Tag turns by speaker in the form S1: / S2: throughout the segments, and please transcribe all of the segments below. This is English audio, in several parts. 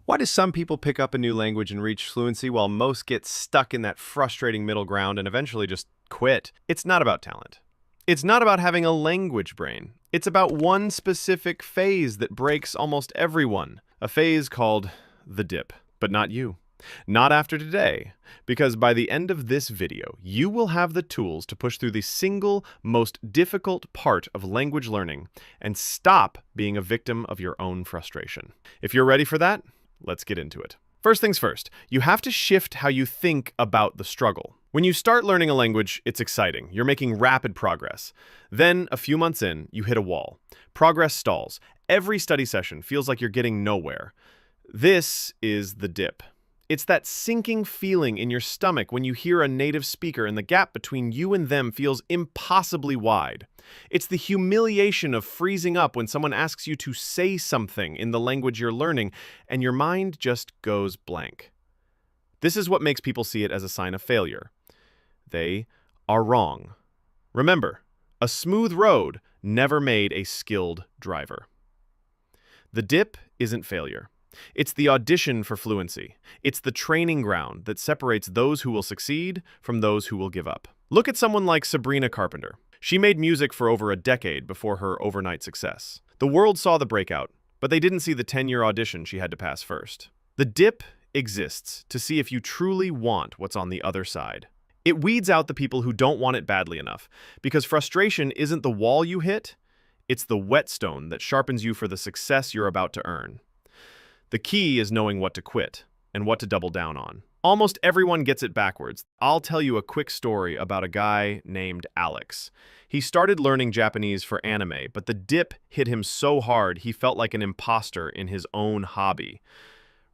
S1: Why do some people pick up a new language and reach fluency while most get stuck in that frustrating middle ground and eventually just quit? It's not about talent. It's not about having a language brain. It's about one specific phase that breaks almost everyone. A phase called the dip. But not you. Not after today, because by the end of this video, you will have the tools to push through the single most difficult part of language learning and stop being a victim of your own frustration. If you're ready for that, let's get into it. First things first, you have to shift how you think about the struggle. When you start learning a language, it's exciting. You're making rapid progress. Then, a few months in, you hit a wall. Progress stalls. Every study session feels like you're getting nowhere. This is the dip. It's that sinking feeling in your stomach when you hear a native speaker and the gap between you and them feels impossibly wide. It's the humiliation of freezing up when someone asks you to say something in the language you're learning and your mind just goes blank. This is what makes people see it as a sign of failure. They are wrong. Remember, a smooth road never made a skilled driver. The dip isn't failure. It's the audition for fluency. It's the training ground that separates those who will succeed from those who will give up. Look at someone like Sabrina Carpenter. She made music for over a decade before her overnight success. The world saw the breakout, but they didn't see the 10-year audition she had to pass first. The dip exists to see if you truly want what's on the other side. It weeds out the people who don't want it badly enough, because frustration isn't the wall you hit, it's the whetstone that sharpens you for the success you're about to earn. The key is knowing what to quit and what to double down on. Almost everyone gets it backwards. I'll tell you a quick story about a guy named Alex. He started learning Japanese for anime, but the dip hit him so hard he felt like an imposter in his own hobby.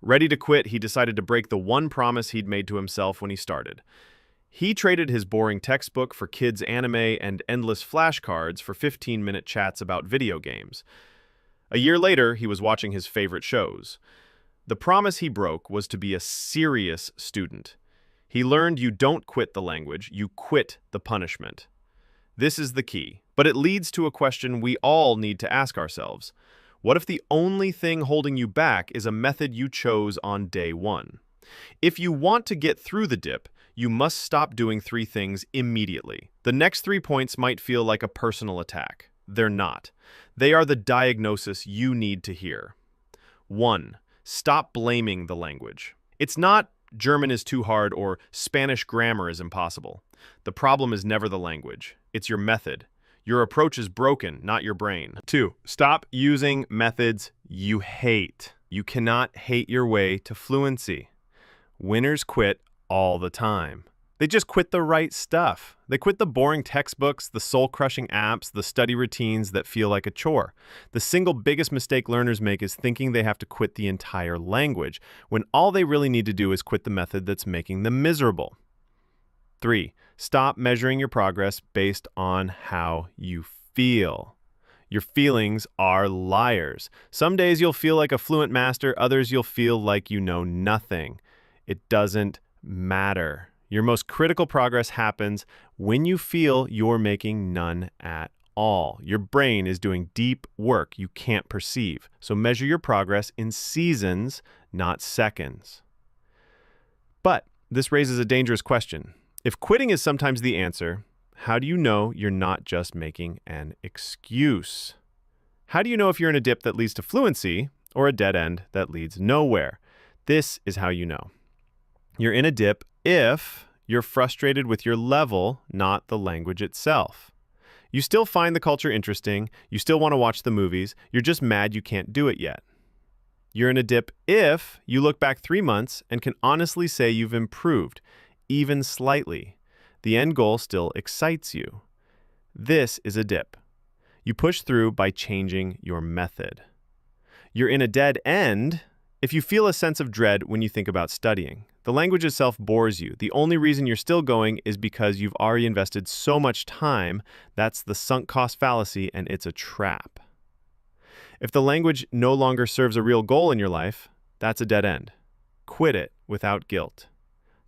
S1: Ready to quit, he decided to break the one promise he'd made to himself when he started. He traded his boring textbook for kids' anime and endless flashcards for 15-minute chats about video games. A year later, he was watching his favorite shows. The promise he broke was to be a serious student. He learned you don't quit the language, you quit the punishment. This is the key, but it leads to a question we all need to ask ourselves. What if the only thing holding you back is a method you chose on day one? If you want to get through the dip, you must stop doing 3 things immediately. The next 3 points might feel like a personal attack. They're not. They are the diagnosis you need to hear. 1. Stop blaming the language. It's not German is too hard or Spanish grammar is impossible. The problem is never the language. It's your method. Your approach is broken, not your brain. 2. Stop using methods you hate. You cannot hate your way to fluency. Winners quit all the time. They just quit the right stuff. They quit the boring textbooks, the soul-crushing apps, the study routines that feel like a chore. The single biggest mistake learners make is thinking they have to quit the entire language, when all they really need to do is quit the method that's making them miserable. 3. Stop measuring your progress based on how you feel. Your feelings are liars. Some days you'll feel like a fluent master, others you'll feel like you know nothing. It doesn't matter. Your most critical progress happens when you feel you're making none at all. Your brain is doing deep work you can't perceive. So measure your progress in seasons, not seconds. But this raises a dangerous question. If quitting is sometimes the answer, how do you know you're not just making an excuse? How do you know if you're in a dip that leads to fluency or a dead end that leads nowhere? This is how you know. You're in a dip if you're frustrated with your level, not the language itself. You still find the culture interesting, you still want to watch the movies, you're just mad you can't do it yet. You're in a dip if you look back 3 months and can honestly say you've improved, even slightly. The end goal still excites you. This is a dip. You push through by changing your method. You're in a dead end if you feel a sense of dread when you think about studying. The language itself bores you. The only reason you're still going is because you've already invested so much time. That's the sunk cost fallacy, and it's a trap. If the language no longer serves a real goal in your life, that's a dead end. Quit it without guilt.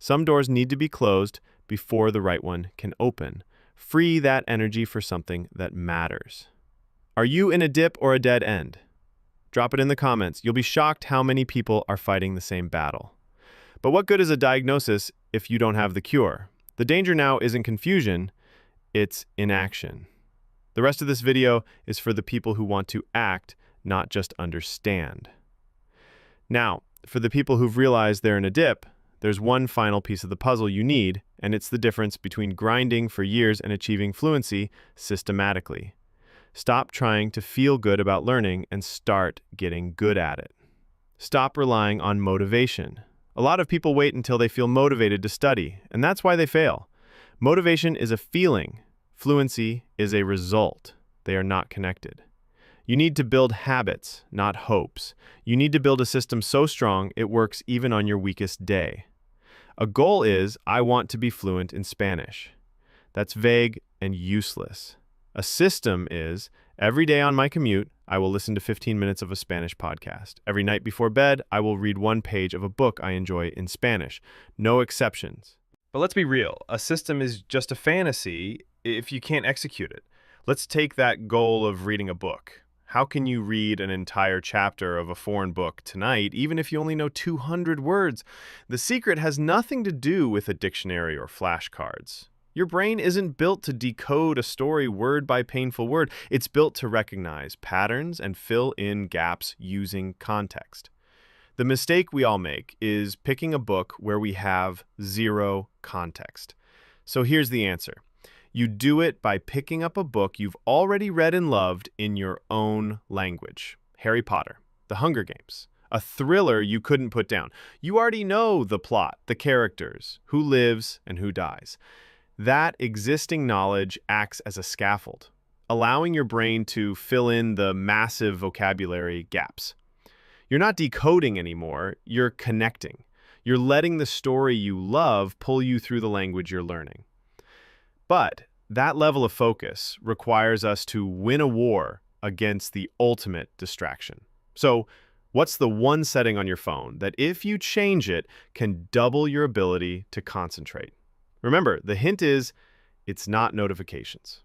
S1: Some doors need to be closed before the right one can open. Free that energy for something that matters. Are you in a dip or a dead end? Drop it in the comments. You'll be shocked how many people are fighting the same battle. But what good is a diagnosis if you don't have the cure? The danger now isn't confusion, it's inaction. The rest of this video is for the people who want to act, not just understand. Now, for the people who've realized they're in a dip, there's one final piece of the puzzle you need, and it's the difference between grinding for years and achieving fluency systematically. Stop trying to feel good about learning and start getting good at it. Stop relying on motivation. A lot of people wait until they feel motivated to study, and that's why they fail. Motivation is a feeling. Fluency is a result. They are not connected. You need to build habits, not hopes. You need to build a system so strong it works even on your weakest day. A goal is, I want to be fluent in Spanish. That's vague and useless. A system is, every day on my commute, I will listen to 15 minutes of a Spanish podcast. Every night before bed, I will read one page of a book I enjoy in Spanish. No exceptions. But let's be real. A system is just a fantasy if you can't execute it. Let's take that goal of reading a book. How can you read an entire chapter of a foreign book tonight, even if you only know 200 words? The secret has nothing to do with a dictionary or flashcards. Your brain isn't built to decode a story word by painful word. It's built to recognize patterns and fill in gaps using context. The mistake we all make is picking a book where we have zero context. So here's the answer. You do it by picking up a book you've already read and loved in your own language. Harry Potter, The Hunger Games, a thriller you couldn't put down. You already know the plot, the characters, who lives and who dies. That existing knowledge acts as a scaffold, allowing your brain to fill in the massive vocabulary gaps. You're not decoding anymore, you're connecting. You're letting the story you love pull you through the language you're learning. But that level of focus requires us to win a war against the ultimate distraction. So, what's the one setting on your phone that, if you change it, can double your ability to concentrate? Remember, the hint is, it's not notifications.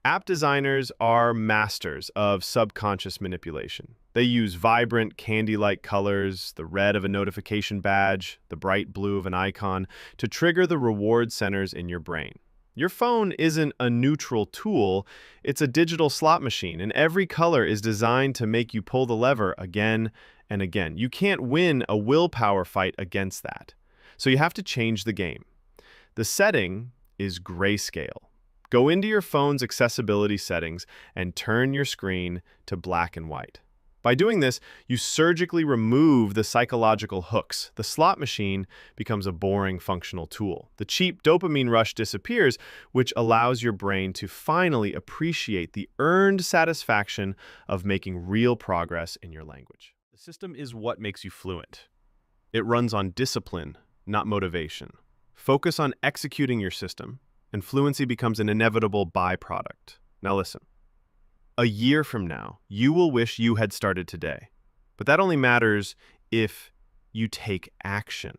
S1: App designers are masters of subconscious manipulation. They use vibrant, candy-like colors, the red of a notification badge, the bright blue of an icon, to trigger the reward centers in your brain. Your phone isn't a neutral tool, it's a digital slot machine, and every color is designed to make you pull the lever again and again. You can't win a willpower fight against that. So you have to change the game. The setting is grayscale. Go into your phone's accessibility settings and turn your screen to black and white. By doing this, you surgically remove the psychological hooks. The slot machine becomes a boring functional tool. The cheap dopamine rush disappears, which allows your brain to finally appreciate the earned satisfaction of making real progress in your language. The system is what makes you fluent. It runs on discipline, not motivation. Focus on executing your system, and fluency becomes an inevitable byproduct. Now listen. A year from now, you will wish you had started today. But that only matters if you take action.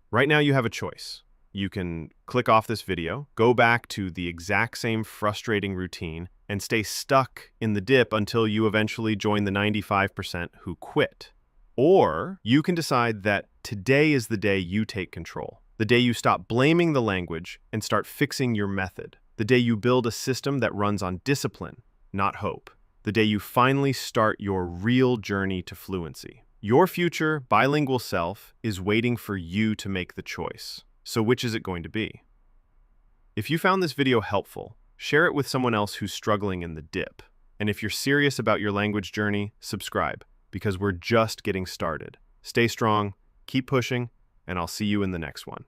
S1: Right now, you have a choice. You can click off this video, go back to the exact same frustrating routine, and stay stuck in the dip until you eventually join the 95% who quit. Or you can decide that today is the day you take control. The day you stop blaming the language and start fixing your method. The day you build a system that runs on discipline, not hope. The day you finally start your real journey to fluency. Your future bilingual self is waiting for you to make the choice. So which is it going to be? If you found this video helpful, share it with someone else who's struggling in the dip. And if you're serious about your language journey, subscribe, because we're just getting started. Stay strong, keep pushing, and I'll see you in the next one.